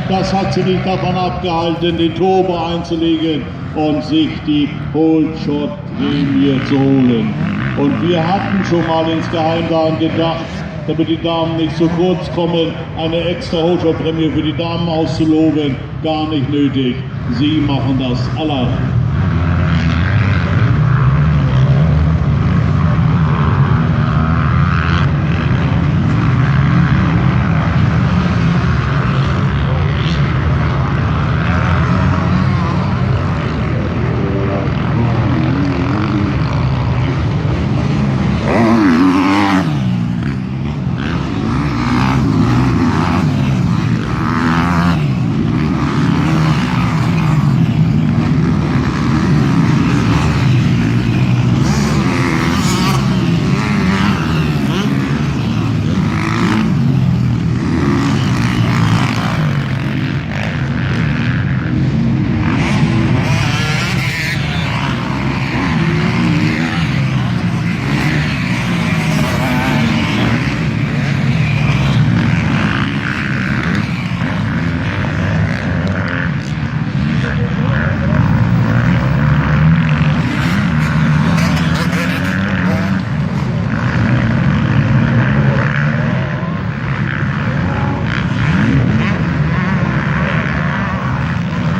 Das hat sie nicht davon abgehalten, den Turbo einzulegen und sich die Pole-Shot-Prämie zu holen. Und wir hatten schon mal insgeheim daran gedacht, damit die Damen nicht zu kurz kommen, eine extra Holeshot-Prämie für die Damen auszuloben. Gar nicht nötig. Sie machen das allein.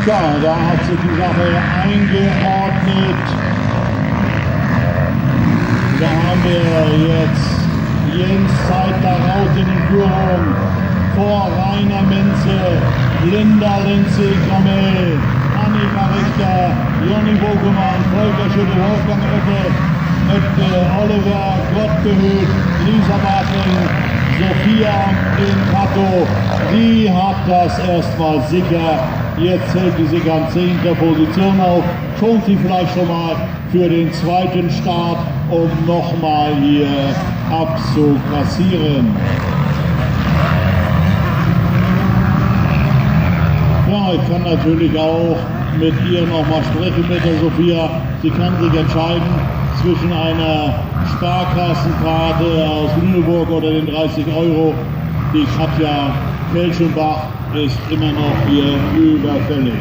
Ja, da hat sich die Sache eingeordnet. Da haben wir jetzt Jens Zeitler-Raut in Führung vor Rainer Menze, Linda Lindsey-Grammel, Annika Richter, Jonny Bogemann, Volker Schütte, Wolfgang Oette, Oliver Gottgehöht, Lisa Bartling, Sophia Incato. Die hat das erstmal sicher. Jetzt hält die sich an 10. Position auf, schont sie vielleicht schon mal für den zweiten Start, um nochmal hier abzukassieren. Ja, ich kann natürlich auch mit ihr nochmal sprechen, mit der Sophia. Sie kann sich entscheiden zwischen einer Sparkassenkarte aus Lüneburg oder den 30 €. Die Katja Felschenbach ist immer noch hier überfällig.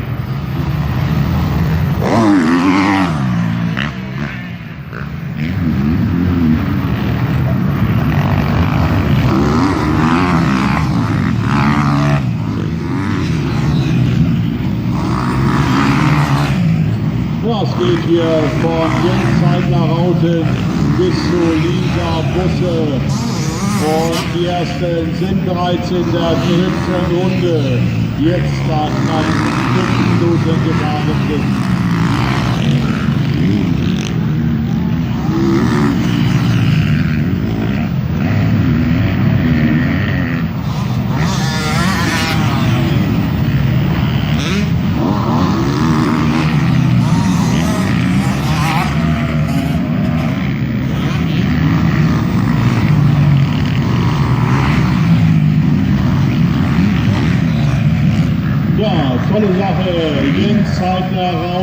Das geht hier von Jens Zeitler-Rauten bis zu Lisa Busse. Und die ersten sind bereits in der dritten Runde. Jetzt nach knapp 5 Minuten gefahren sind. Ja, tolle Sache. Jens Zeitler-Raut.